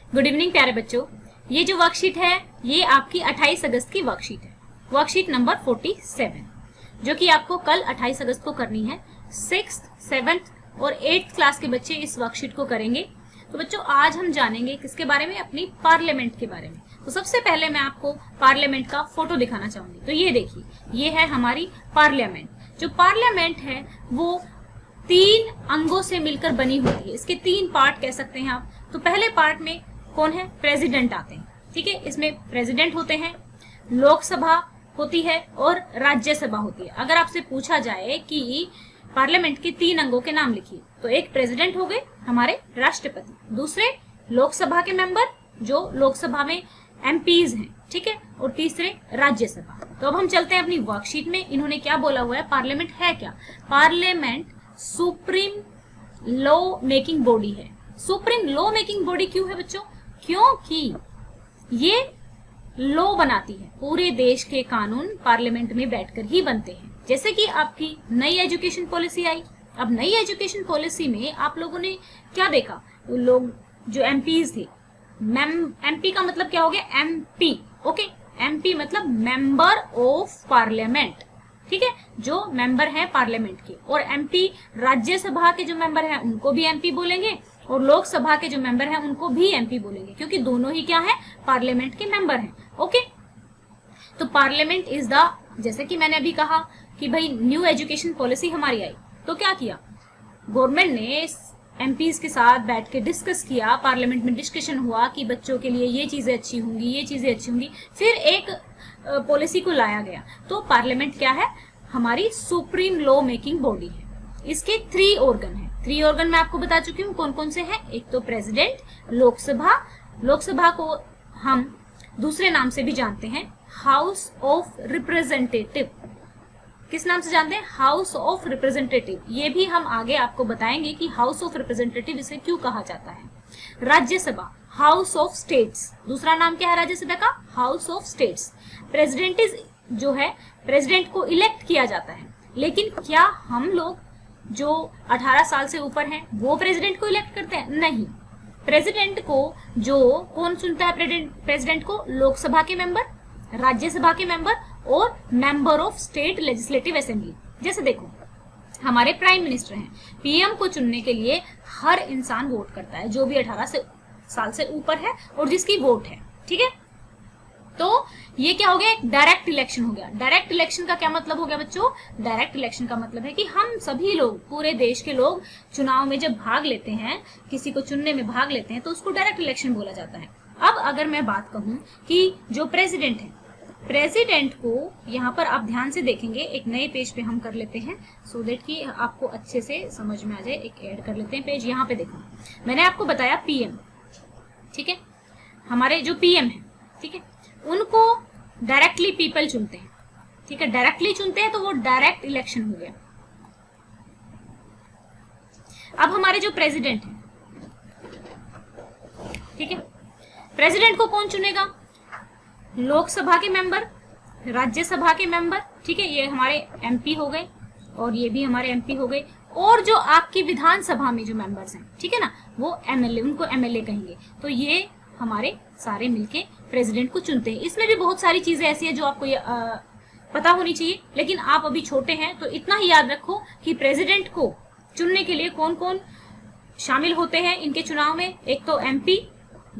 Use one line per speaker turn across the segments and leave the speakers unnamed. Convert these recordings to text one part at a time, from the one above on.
Good evening प्यारे बच्चों। ये जो वर्कशीट है ये आपकी 28 अगस्त की वर्कशीट है, वर्कशीट नंबर 47, जो कि आपको कल 28 अगस्त को करनी है। 6th, 7th और 8th क्लास के बच्चे इस वर्कशीट को करेंगे। तो बच्चों आज हम जानेंगे किसके बारे में, अपनी पार्लियामेंट के बारे में। तो सबसे पहले मैं आपको पार्लियामेंट का फोटो दिखाना चाहूंगी। तो ये देखिए, ये है हमारी पार्लियामेंट। जो पार्लियामेंट है वो 3 अंगों से मिलकर बनी होती है। इसके 3 पार्ट कह सकते हैं आप। तो पहले पार्ट में कौन है, प्रेसिडेंट आते हैं, ठीक है। इसमें प्रेसिडेंट होते हैं, लोकसभा होती है और राज्यसभा होती है। अगर आपसे पूछा जाए कि पार्लियामेंट के 3 अंगों के नाम लिखिए, तो एक प्रेसिडेंट हो गए हमारे राष्ट्रपति, दूसरे लोकसभा के मेंबर जो लोकसभा में एमपीज हैं, ठीक है, और तीसरे राज्यसभा। तो अब हम चलते हैं अपनी वर्कशीट में। इन्होंने क्या बोला हुआ है, पार्लियामेंट है क्या। Parliament supreme law making body है। सुप्रीम लॉ मेकिंग बॉडी क्यों है बच्चों, क्योंकि ये लॉ बनाती है। पूरे देश के कानून पार्लियामेंट में बैठकर ही बनते हैं। जैसे कि आपकी नई एजुकेशन पॉलिसी आई। अब नई एजुकेशन पॉलिसी में आप लोगों ने क्या देखा, लोग जो एमपीज थे, एमपी का मतलब क्या हो गया, एमपी, ओके। एमपी मतलब मेंबर ऑफ पार्लियामेंट, ठीक है, जो मेंबर है पार्लियामेंट के। और एमपी राज्यसभा के जो मेंबर हैं उनको भी एमपी बोलेंगे, और लोकसभा के जो मेंबर हैं उनको भी एमपी बोलेंगे, क्योंकि दोनों ही क्या है, पार्लियामेंट के मेंबर हैं, ओके। तो पार्लियामेंट इज द, जैसे कि मैंने अभी कहा कि भाई न्यू एजुकेशन पॉलिसी हमारी आई, तो क्या किया गवर्नमेंट ने, एमपीज के साथ बैठ के डिस्कस किया, पार्लियामेंट में डिस्कशन हुआ कि बच्चों के लिए ये चीजें अच्छी होंगी, ये चीजें अच्छी होंगी, फिर एक पॉलिसी को लाया गया। तो पार्लियामेंट क्या है, हमारी सुप्रीम लॉ मेकिंग बॉडी है। इसके 3 ऑर्गन है। 3 ऑर्गन मैं आपको बता चुकी हूँ कौन कौन से हैं। एक तो प्रेसिडेंट, लोकसभा, लोकसभा को हम दूसरे नाम से भी जानते हैं हाउस ऑफ रिप्रेजेंटेटिव। किस नाम से जानते हैं, हाउस ऑफ रिप्रेजेंटेटिव। ये भी हम आगे आपको बताएंगे कि हाउस ऑफ रिप्रेजेंटेटिव इसे क्यों कहा जाता है। राज्यसभा, हाउस ऑफ स्टेट्स, दूसरा नाम क्या है राज्यसभा का, house of states. President is, जो है प्रेसिडेंट को इलेक्ट किया जाता है, लेकिन क्या हम लोग जो 18 साल से ऊपर हैं वो प्रेसिडेंट को इलेक्ट करते हैं, नहीं। प्रेसिडेंट को जो कौन चुनता है, प्रेसिडेंट को लोकसभा के मेंबर, राज्यसभा के मेंबर और member of state legislative assembly. जैसे देखो हमारे प्राइम मिनिस्टर हैं, पीएम को चुनने के लिए हर इंसान वोट करता है जो भी 18 साल से ऊपर है और जिसकी वोट है, ठीक है। तो ये क्या हो गया, एक डायरेक्ट इलेक्शन हो गया। डायरेक्ट इलेक्शन का क्या मतलब हो गया बच्चों, डायरेक्ट इलेक्शन का मतलब है कि हम सभी लोग, पूरे देश के लोग चुनाव में जब भाग लेते हैं, किसी को चुनने में भाग लेते हैं, तो उसको डायरेक्ट इलेक्शन बोला जाता है। अब अगर मैं बात कहूं कि जो प्रेसिडेंट है, प्रेसिडेंट को यहाँ पर आप ध्यान से देखेंगे, एक नए पेज पे हम कर लेते हैं सो देट कि आपको अच्छे से समझ में आ जाए। एक ऐड कर लेते हैं पेज। यहाँ पे देखो मैंने आपको बताया पीएम, ठीक है, हमारे जो पीएम है, ठीक है, उनको डायरेक्टली पीपल चुनते हैं, ठीक है, डायरेक्टली चुनते हैं, तो वो डायरेक्ट इलेक्शन हो गया। अब हमारे जो प्रेसिडेंट है, ठीक है, प्रेसिडेंट को कौन चुनेगा, लोकसभा के मेंबर, राज्यसभा के मेंबर, ठीक है, ये हमारे एमपी हो गए और ये भी हमारे एमपी हो गए, और जो आपकी विधानसभा में जो मेंबर्स हैं, ठीक है ना, वो एमएलए, उनको एमएलए कहेंगे। तो ये हमारे सारे मिलके प्रेसिडेंट को चुनते हैं। इसमें भी बहुत सारी चीजें ऐसी है जो आपको पता होनी चाहिए, लेकिन आप अभी छोटे हैं तो इतना ही याद रखो कि प्रेसिडेंट को चुनने के लिए कौन कौन शामिल होते हैं इनके चुनाव में। एक तो एमपी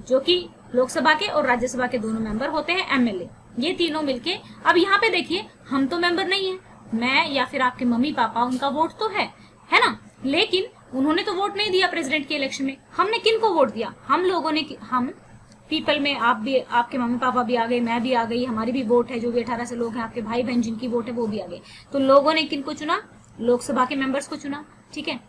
जो कि लोकसभा के और राज्यसभा के दोनों मेंबर होते हैं, एमएलए, ये तीनों मिलके। अब यहाँ पे देखिए हम तो मेंबर नहीं है, मैं या फिर आपके मम्मी पापा, उनका वोट तो है ना, लेकिन उन्होंने तो वोट नहीं दिया प्रेसिडेंट के इलेक्शन में। हमने किन को वोट दिया, हम लोगों ने, हम पीपल में आप भी, आपके मम्मी पापा भी आ गए, मैं भी आ गई, हमारी भी वोट है, जो भी 18 से लोग हैं, आपके भाई बहन जिनकी वोट है वो भी आ गए। तो लोगों ने किनको चुना, लोकसभा के मेंबर्स को चुना, ठीक है,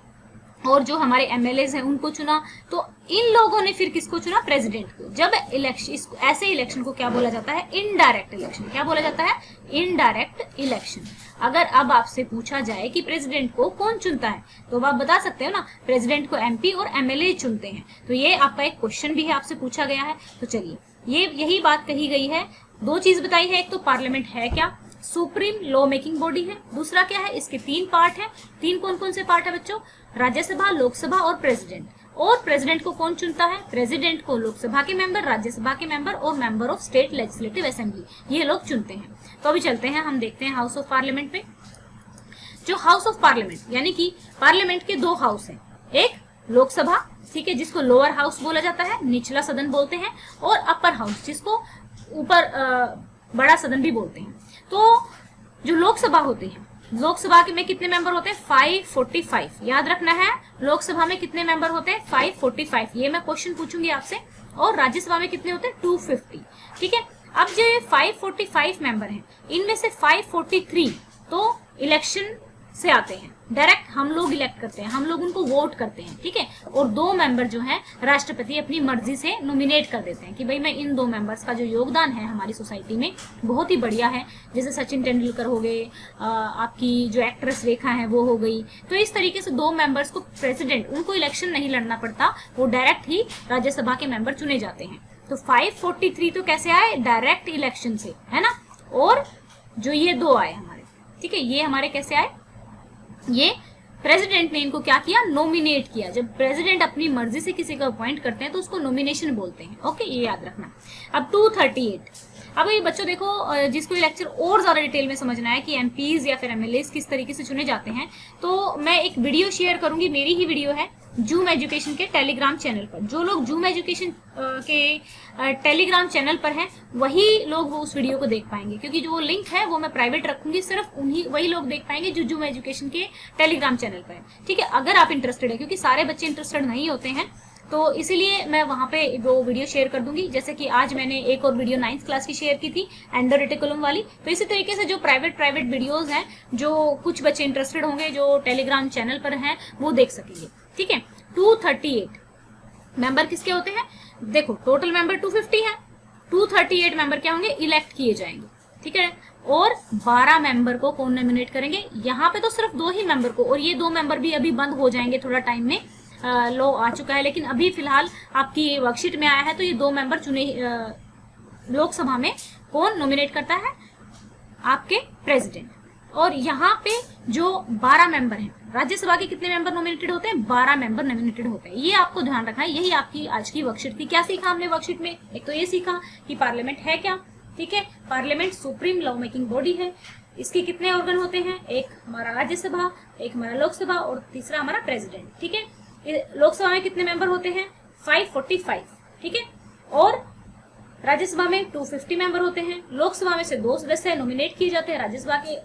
और जो हमारे एमएलएज हैं उनको चुना। तो इन लोगों ने फिर किसको चुना, प्रेसिडेंट को। जब इलेक्शन, ऐसे इलेक्शन को क्या बोला जाता है, इनडायरेक्ट इलेक्शन। क्या बोला जाता है, इनडायरेक्ट इलेक्शन। अगर अब आपसे पूछा जाए कि प्रेसिडेंट को कौन चुनता है, तो आप बता सकते हो ना, प्रेसिडेंट को एमपी और एमएलए चुनते हैं। तो ये आपका एक क्वेश्चन भी है, आपसे पूछा गया है। तो चलिए, ये यही बात कही गई है। 2 चीज बताई है, एक तो पार्लियामेंट है क्या, सुप्रीम लॉ मेकिंग बॉडी है, दूसरा क्या है, इसके 3 पार्ट है। 3 कौन कौन से पार्ट है बच्चों, राज्यसभा, लोकसभा और प्रेसिडेंट। और प्रेसिडेंट को कौन चुनता है? प्रेसिडेंट को लोकसभा के मेंबर, राज्यसभा के मेंबर और member of state legislative assembly ये लोग चुनते हैं। तो अभी चलते हैं, हम देखते हैं हाउस ऑफ पार्लियामेंट में। जो हाउस ऑफ पार्लियामेंट यानी कि पार्लियामेंट के दो हाउस हैं, एक लोकसभा, ठीक है, जिसको लोअर हाउस बोला जाता है, निचला सदन बोलते हैं, और अपर हाउस जिसको ऊपर बड़ा सदन भी बोलते हैं। तो जो लोकसभा होती है, लोकसभा के में कितने मेंबर होते हैं? 545। याद रखना है, लोकसभा में कितने मेंबर होते हैं? 545। ये मैं क्वेश्चन पूछूंगी आपसे। और राज्यसभा में कितने होते हैं? 250। ठीक है, अब जो ये 545 मेंबर हैं, इनमें से 543 तो इलेक्शन से आते हैं, डायरेक्ट हम लोग इलेक्ट करते हैं, हम लोग उनको वोट करते हैं। ठीक है, और 2 मेंबर जो हैं राष्ट्रपति अपनी मर्जी से नॉमिनेट कर देते हैं कि भाई मैं इन 2 मेंबर्स का जो योगदान है हमारी सोसाइटी में बहुत ही बढ़िया है। जैसे सचिन तेंदुलकर हो गए, आपकी जो एक्ट्रेस रेखा है वो हो गई। तो इस तरीके से 2 मेंबर्स को प्रेसिडेंट, उनको इलेक्शन नहीं लड़ना पड़ता, वो डायरेक्ट ही राज्यसभा के मेंबर चुने जाते हैं। तो 543 तो कैसे आए? डायरेक्ट इलेक्शन से, है ना। और जो ये 2 आए हमारे, ठीक है, ये हमारे कैसे आए? ये प्रेसिडेंट ने इनको क्या किया? नॉमिनेट किया। जब प्रेसिडेंट अपनी मर्जी से किसी को अपॉइंट करते हैं तो उसको नॉमिनेशन बोलते हैं। ओके, ये याद रखना। अब 238। अब ये बच्चों देखो, जिसको ये लेक्चर और ज्यादा डिटेल में समझना है कि एमपीज या फिर एमएलएस किस तरीके से चुने जाते हैं, तो मैं एक वीडियो शेयर करूंगी, मेरी ही वीडियो है, जूम एजुकेशन के टेलीग्राम चैनल पर। जो लोग जूम एजुकेशन के टेलीग्राम चैनल पर हैं वही लोग वो उस वीडियो को देख पाएंगे, क्योंकि जो लिंक है वो मैं प्राइवेट रखूंगी, सिर्फ वही लोग देख पाएंगे जो जूम एजुकेशन के टेलीग्राम चैनल पर है। ठीक है, अगर आप इंटरेस्टेड है, क्योंकि सारे बच्चे इंटरेस्टेड नहीं होते हैं, तो इसीलिए मैं वहां पे वो वीडियो शेयर कर दूंगी। जैसे कि आज मैंने एक और वीडियो 9th क्लास की शेयर की थी, एंडोरेटिकुलम वाली। तो इसी तरीके से जो प्राइवेट वीडियोस हैं, जो कुछ बच्चे इंटरेस्टेड होंगे जो टेलीग्राम चैनल पर हैं, वो देख सकेंगे। ठीक है, 238 मेंबर किसके होते हैं? देखो, टोटल मेंबर 250 है, 238 मेंबर क्या होंगे? इलेक्ट किए जाएंगे। ठीक है, और 12 मेंबर को कौन नॉमिनेट करेंगे? यहाँ पे तो सिर्फ 2 ही मेंबर को, और ये 2 मेंबर भी अभी बंद हो जाएंगे थोड़ा टाइम में, लो आ चुका है, लेकिन अभी फिलहाल आपकी वर्कशीट में आया है। तो ये 2 मेंबर चुने, लोकसभा में कौन नॉमिनेट करता है? आपके प्रेसिडेंट। और यहाँ पे जो 12 मेंबर हैं, राज्यसभा के कितने मेंबर नॉमिनेटेड होते हैं? 12 मेंबर नॉमिनेटेड होते हैं। ये आपको ध्यान रखना है। यही आपकी आज की वर्कशीट थी। क्या सीखा हमने वर्कशीट में? एक तो ये सीखा कि पार्लियामेंट है क्या। ठीक है, parliament supreme law making body है। इसके कितने ऑर्गन होते हैं? एक हमारा राज्यसभा, एक हमारा लोकसभा और तीसरा हमारा प्रेसिडेंट। ठीक है, लोकसभा में कितने मेंबर होते हैं? 545। ठीक है, और राज्यसभा में 250 मेंबर होते हैं। लोकसभा में से 2 सदस्य नॉमिनेट किए जाते हैं राज्यसभा के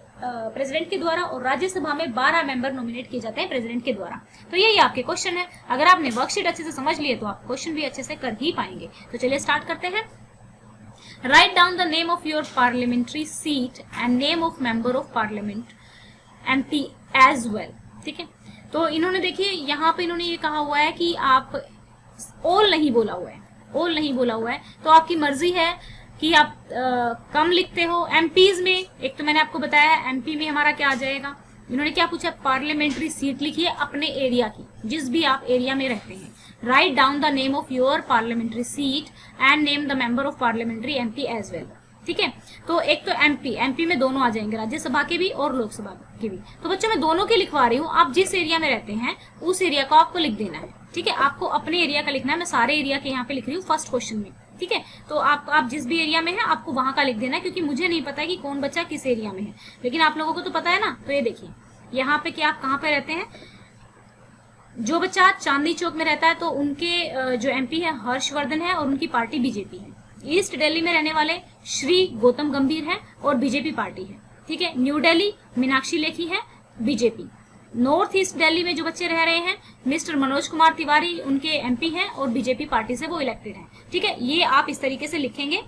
प्रेसिडेंट के द्वारा, और राज्यसभा में 12 मेंबर नॉमिनेट किए जाते हैं प्रेसिडेंट के द्वारा। तो यही आपके क्वेश्चन है। अगर आपने वर्कशीट अच्छे से समझ लिए तो आप क्वेश्चन भी अच्छे से कर ही पाएंगे। तो चलिए स्टार्ट करते हैं। Write down the name of your parliamentary seat and name of member of parliament MP as well. ठीक है, तो इन्होंने देखिए यहाँ पे इन्होंने ये कहा हुआ है कि आप ऑल नहीं बोला हुआ है, ऑल नहीं बोला हुआ है, तो आपकी मर्जी है कि आप कम लिखते हो। एमपीज में एक तो मैंने आपको बताया है, एमपी में हमारा क्या आ जाएगा? इन्होंने क्या पूछा? पार्लियामेंट्री सीट लिखिए अपने एरिया की, जिस भी आप एरिया में रहते हैं। Write down the name of your parliamentary seat and name the member of parliamentary MP as well. ठीक है, तो एक तो एमपी में दोनों आ जाएंगे, राज्यसभा के भी और लोकसभा के भी। तो बच्चों मैं दोनों के लिखवा रही हूँ, आप जिस एरिया में रहते हैं उस एरिया को आपको लिख देना है। ठीक है, आपको अपने एरिया का लिखना है। मैं सारे एरिया के यहाँ पे लिख रही हूँ फर्स्ट क्वेश्चन में। ठीक है, तो आप जिस भी एरिया में है आपको वहां का लिख देना है, क्योंकि मुझे नहीं पता कि कौन बच्चा किस एरिया में है, लेकिन आप लोगों को तो पता है ना। तो ये देखिए यहाँ पे कि आप कहाँ पे रहते हैं। जो बच्चा चांदनी चौक में रहता है तो उनके जो एमपी है हर्षवर्धन है और उनकी पार्टी बीजेपी है। ईस्ट दिल्ली में रहने वाले श्री गौतम गंभीर है और बीजेपी पार्टी है। ठीक है, न्यू दिल्ली मीनाक्षी लेखी है, बीजेपी। नॉर्थ ईस्ट दिल्ली में जो बच्चे रह रहे हैं मिस्टर मनोज कुमार तिवारी, उनके एमपी हैं और बीजेपी पार्टी से वो इलेक्टेड हैं। ठीक है, ये आप इस तरीके से लिखेंगे।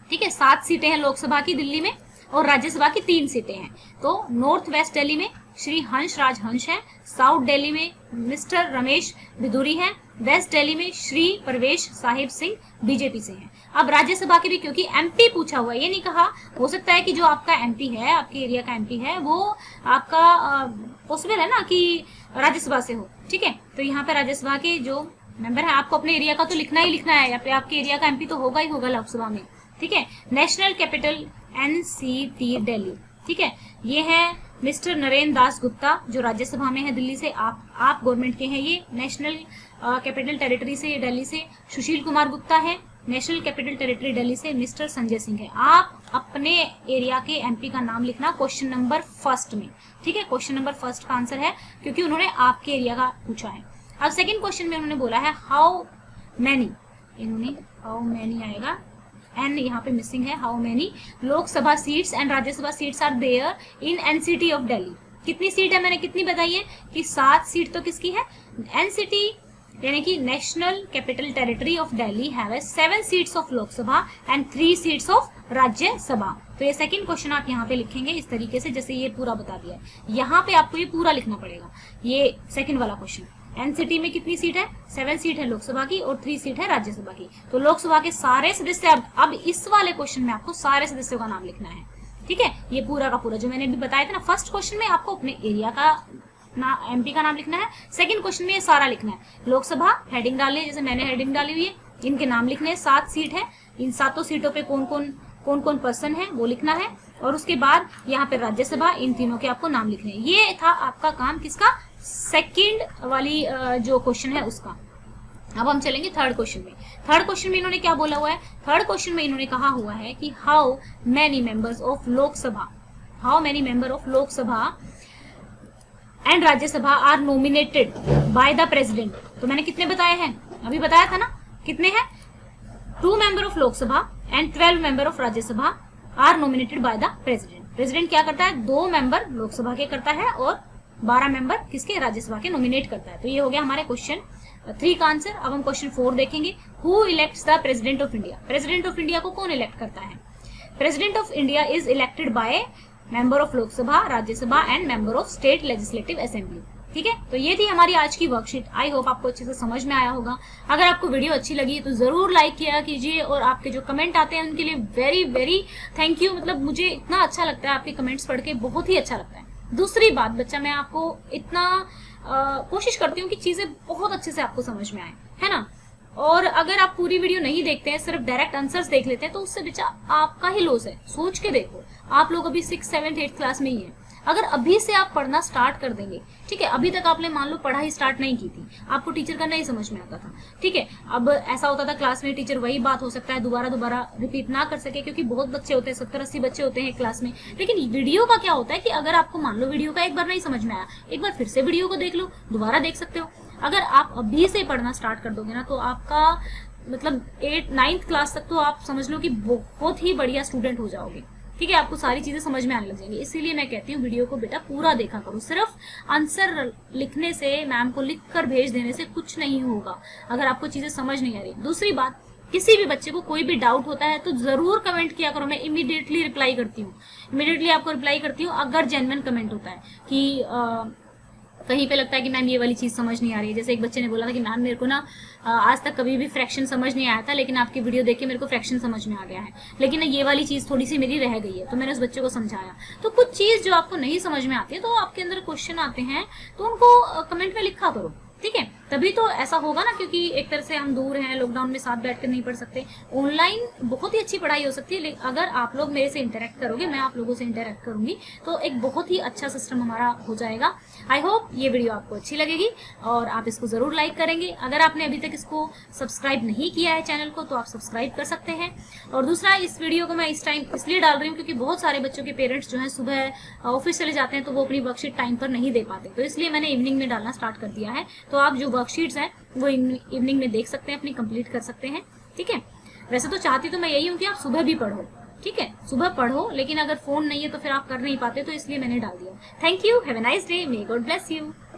ठीक है, 7 सीटें हैं लोकसभा की दिल्ली में और राज्यसभा की 3 सीटें हैं। तो नॉर्थ वेस्ट दिल्ली में श्री हंस राज हंस है, साउथ दिल्ली में मिस्टर रमेश बिधूरी है, वेस्ट दिल्ली में श्री परवेश साहिब सिंह बीजेपी से हैं। अब राज्यसभा के भी, क्योंकि एमपी पूछा हुआ है, ये नहीं कहा, हो सकता है कि जो आपका एमपी है, आपके एरिया का एमपी है, वो आपका पॉसिबल है ना कि राज्यसभा से हो। ठीक है, तो यहाँ पे राज्यसभा के जो मेंबर है, आपको अपने एरिया का तो लिखना ही लिखना है, या फिर आपके एरिया का एमपी तो होगा ही होगा लोकसभा में। ठीक है, नेशनल कैपिटल NCT दिल्ली। ठीक है, ये है मिस्टर नरेंद्र दास गुप्ता जो राज्यसभा में है दिल्ली से, आप गवर्नमेंट के हैं। ये नेशनल कैपिटल टेरिटरी से दिल्ली से सुशील कुमार गुप्ता है। नेशनल कैपिटल टेरिटरी दिल्ली से मिस्टर संजय सिंह है। आप अपने एरिया के एमपी का नाम लिखना क्वेश्चन नंबर फर्स्ट में, ठीक है। क्वेश्चन नंबर फर्स्ट का आंसर है क्योंकि उन्होंने आपके एरिया का पूछा है। अब सेकंड क्वेश्चन में उन्होंने बोला है हाउ मैनी, इन्होंने हाउ मैनी आएगा, एन यहाँ पे मिसिंग है। How many Lok Sabha seats and Rajya Sabha seats are there in NCT of Delhi. कितनी सीट है, मैंने कितनी बताई है कि 7 सीट तो किसकी है, एनसीटी यानी कि national capital territory of Delhi have 7 seats of Lok Sabha and 3 seats of Rajya Sabha. तो ये सेकंड क्वेश्चन आप यहाँ पे लिखेंगे इस तरीके से जैसे ये पूरा बता दिया है। यहाँ पे आपको ये पूरा लिखना पड़ेगा, ये सेकंड वाला क्वेश्चन। एनसीटी में कितनी सीट है, 7 सीट है लोकसभा की और 3 सीट है राज्यसभा की। तो लोकसभा के सारे सदस्य, अब इस वाले क्वेश्चन में आपको सारे सदस्यों का नाम लिखना है, ठीक है। ये पूरा का पूरा जो मैंने भी बताया था ना, फर्स्ट क्वेश्चन में आपको अपने एरिया का एमपी का नाम लिखना है, सेकंड क्वेश्चन में ये सारा लिखना है। लोकसभा हेडिंग डाली है, जैसे मैंने हेडिंग डाली हुई है, इनके नाम लिखने हैं। 7 सीट है, इन 7 सीटों पे कौन कौन पर्सन है वो लिखना है, और उसके बाद यहाँ पे राज्यसभा, इन तीनों के आपको नाम लिखने हैं। ये था आपका काम किसका, सेकंड वाली जो क्वेश्चन है उसका। अब हम चलेंगे थर्ड क्वेश्चन में। थर्ड क्वेश्चन में इन्होंने क्या बोला हुआ है, थर्ड क्वेश्चन में इन्होंने कहा हुआ है कि how many members of Lok Sabha, how many member of Lok Sabha and Rajya Sabha are nominated by the president. तो मैंने कितने बताए हैं, अभी बताया था ना, कितने हैं, 2 member of Lok Sabha and 12 member of Rajya Sabha are nominated by the president. President क्या करता है, 2 मेंबर लोकसभा के करता है और 12 मेंबर किसके, राज्यसभा के नॉमिनेट करता है। तो ये हो गया हमारे क्वेश्चन 3 का आंसर। अब हम क्वेश्चन 4 देखेंगे। Who elects the president of India. President of India को कौन इलेक्ट करता है, president of India is elected by member of Lok Sabha, Rajya Sabha and member of state legislative assembly, ठीक है। तो ये थी हमारी आज की वर्कशीट। आई होप आपको अच्छे से समझ में आया होगा। अगर आपको वीडियो अच्छी लगी तो जरूर लाइक किया कीजिए, और आपके जो कमेंट आते हैं उनके लिए वेरी वेरी थैंक यू। मतलब मुझे इतना अच्छा लगता है आपके कमेंट्स पढ़ के, बहुत ही अच्छा लगता है। दूसरी बात बच्चा, मैं आपको इतना कोशिश करती हूँ कि चीजें बहुत अच्छे से आपको समझ में आए, है ना। और अगर आप पूरी वीडियो नहीं देखते हैं, सिर्फ डायरेक्ट आंसर्स देख लेते हैं, तो उससे बच्चा आपका ही लॉस है। सोच के देखो, आप लोग अभी 6, 7, 8 क्लास में ही है। अगर अभी से आप पढ़ना स्टार्ट कर देंगे, ठीक है, अभी तक आपने मान लो पढ़ाई स्टार्ट नहीं की थी, आपको टीचर का नहीं समझ में आता था, ठीक है। अब ऐसा होता था क्लास में टीचर वही बात हो सकता है दोबारा रिपीट ना कर सके, क्योंकि बहुत बच्चे होते हैं, 70-80 बच्चे होते हैं क्लास में। लेकिन वीडियो का क्या होता है कि अगर आपको मान लो वीडियो का एक बार नहीं समझ में आया, एक बार फिर से वीडियो को देख लो, दोबारा देख सकते हो। अगर आप अभी से पढ़ना स्टार्ट कर दोगे ना, तो आपका मतलब 8, 9th क्लास तक तो आप समझ लो कि बहुत ही बढ़िया स्टूडेंट हो जाओगे, ठीक है। आपको सारी चीजें समझ में आने लग जाएंगी। इसीलिए मैं कहती हूँ वीडियो को बेटा पूरा देखा करो। सिर्फ आंसर लिखने से, मैम को लिख कर भेज देने से कुछ नहीं होगा अगर आपको चीजें समझ नहीं आ रही। दूसरी बात, किसी भी बच्चे को कोई भी डाउट होता है तो जरूर कमेंट किया करो, मैं इमीडिएटली रिप्लाई करती हूँ, इमीडिएटली आपको रिप्लाई करती हूँ। अगर जेन्युइन कमेंट होता है कि कहीं पे लगता है कि मैम ये वाली चीज समझ नहीं आ रही है, जैसे एक बच्चे ने बोला था कि मैम मेरे को ना आज तक कभी भी फ्रैक्शन समझ नहीं आया था, लेकिन आपकी वीडियो देख के मेरे को फ्रैक्शन समझ में आ गया है, लेकिन ये वाली चीज थोड़ी सी मेरी रह गई है। तो मैंने उस बच्चे को समझाया। तो कुछ चीज जो आपको नहीं समझ में आती है, तो आपके अंदर क्वेश्चन आते हैं, तो उनको कमेंट में लिखा करो, ठीक है। तभी तो ऐसा होगा ना, क्योंकि एक तरह से हम दूर हैं, लॉकडाउन में साथ बैठकर नहीं पढ़ सकते। ऑनलाइन बहुत ही अच्छी पढ़ाई हो सकती है, लेकिन अगर आप लोग मेरे से इंटरेक्ट करोगे, मैं आप लोगों से इंटरेक्ट करूंगी, तो एक बहुत ही अच्छा सिस्टम हमारा हो जाएगा। आई होप ये वीडियो आपको अच्छी लगेगी और आप इसको जरूर लाइक करेंगे। अगर आपने अभी तक इसको सब्सक्राइब नहीं किया है चैनल को, तो आप सब्सक्राइब कर सकते हैं। और दूसरा, इस वीडियो को मैं इस टाइम इसलिए डाल रही हूँ क्योंकि बहुत सारे बच्चों के पेरेंट्स जो है सुबह ऑफिस चले जाते हैं, तो वो अपनी वर्कशीट टाइम पर नहीं दे पाते, तो इसलिए मैंने इवनिंग में डालना स्टार्ट कर दिया है। तो आप जो वर्कशीट्स हैं वो इवनिंग में देख सकते हैं, अपनी कंप्लीट कर सकते हैं, ठीक है। वैसे तो चाहती तो मैं यही हूँ कि आप सुबह भी पढ़ो, ठीक है, सुबह पढ़ो, लेकिन अगर फोन नहीं है तो फिर आप कर नहीं पाते, तो इसलिए मैंने डाल दिया। Thank you, have a nice day, may God bless you.